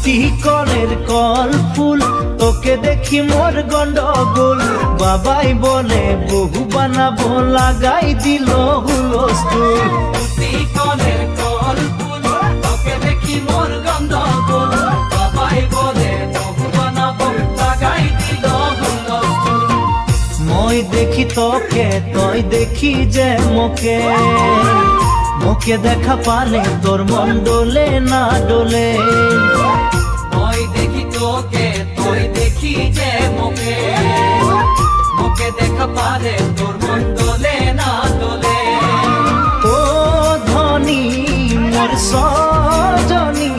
টুটি কলের কল ফুল তোকে দেখি মোর গন্ডগোল বাবাই বলে বহু বানাবো লাগাই দিল হুলস্থুল টুটি কলের কল ফুল তোকে দেখি মোর গন্ডগোল বাবাই বলে বহু বানাবো লাগাই দিল হুলস্থুল মই দেখি তোকে তই দেখি যে মোকে মোকে দেখা পালে তোর মন ডোলে না ডোলে মই দেখি তোকে তুই দেখি যে মোকে মোকে দেখা পালে তোর মন ডোলে না ডোলে ও ধনী মোর সজনী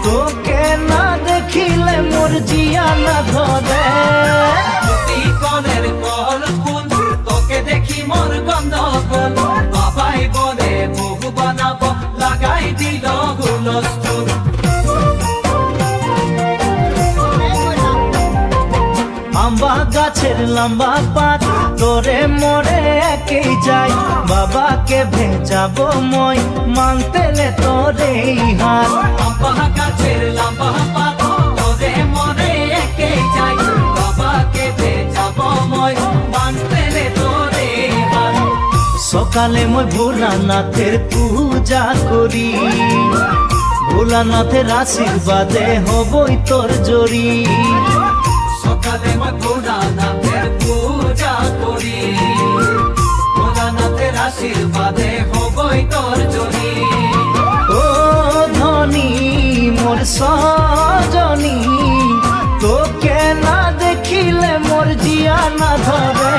তোকে না দেখিলে মোর জিয়া না ধরে টুটি কলের কল ফুল তোকে দেখি মোর গন্ডগোল বাবাই বলে বহু বানাবো লাগাই দিল হুলস্থুল আম্বা গাছের লম্বা পাত তোরে মোরে একেই যাই বাবাকে ভেজাবো মই মাংতেলে তোরে হাত আম্বা গাছের লম্বা পাত তোরে মোরে একেই যাই বাবাকে ভেজাবো মই মাংতেলে তোরে হাত সকালে মই ভোলানাথের পূজা করি ভোলানাথের আশীর্বাদে হবই তোর জড়ি সকালে মই ভোলানাথের পূজা করি ভোলানাথের আশীর্বাদে হবই তোর জড়ি ও ধনী মোর সজনী তোকে না দেখিলে মোর জিয়া না ধরে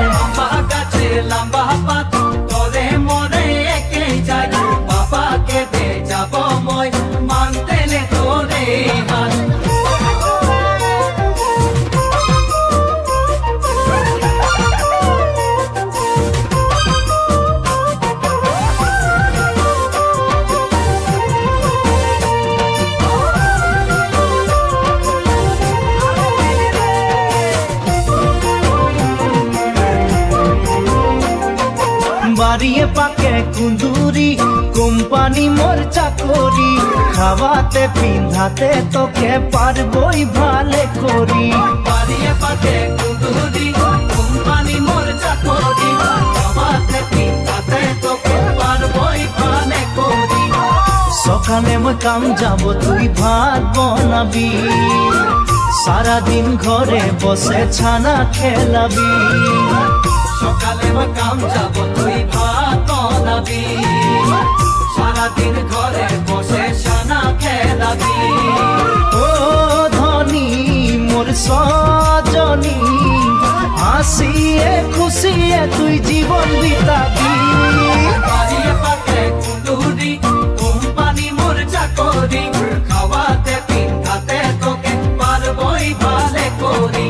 লম্বা গাছে লম্বা পাত তোরে মোরে একেই যাই বাবাকে ভেজাবো মই মানতেলে তোরে হাত বাড়িয়ে পাকে কুন্দুরি কোম্পানি মোর চাকরি খাওয়াতে পিন্ধাতে তোকে পারবই ভালে করি বাড়িয়ে পাকে কুন্দুরি কোম্পানি মোর চাকরি খাওয়াতে পিন্ধাতে তোকে পারবই ভালে করি সকালে মই কাম যাব তুই ভাত বনাবি সারাদিন ঘরে বসে ছানা খেলাবি সকালে মই কাম যাব তুই ভাত বানাবি সারাদিন ঘরে বসে ছানা খেলাবি ও ধনী মোর সজনী হাসিয়ে খুশিয়ে তুই জীবন বিতাবি বাড়িয়ে পাকে কুন্দুরি কোম্পানি মোর চাকরি খাওয়াতে পিন্ধাতে তোকে পারবই ভালে করি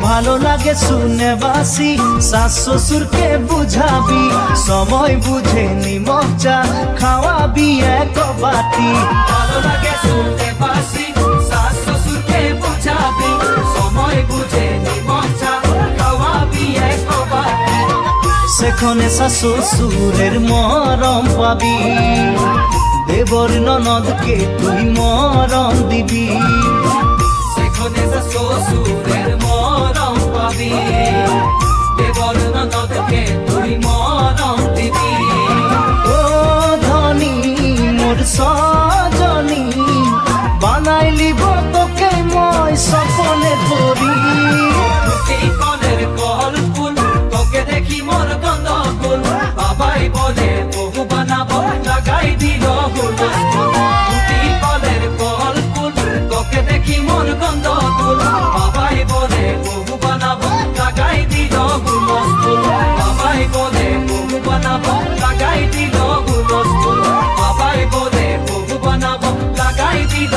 ভালো লাগে শুনে বাসি শাশ শ্বশুরকে বুঝাবি সময় বুঝে নিমক চা খাওয়াবি এক বাটি ভালো লাগে শুনতে বাসি শাশ শ্বশুরকে বুঝাবি সময় বুঝে নিমক চা খাওয়াবি এক বাটি সেখানে শাশ শ্বশুরের মরম পাবি দেবর ননদকে তুই মরম দিবি সেখানে শ্বশুরের মরম পাবি দেবর ননদকে তুই মরম দিবি ও ধনী মোর সজনী বানাইলিব তোকে মই সপনে পড়ি টুটি কলের কল ফুল তোকে দেখি মোর গন্ডগোল বাবাই বলে বহু বানাবো লাগাই দিল হুলস্থুল টুটি কলের কল ফুল তোকে দেখি মোর গন্ডগোল বাবাই বলে বহু বানাবো লাগাই দিল হুলস্থুল বাবাই বলে বহু বানাবো লাগাই দিল হুলস্থুল বাবাই বলে বহু বানাবো লাগাই দিল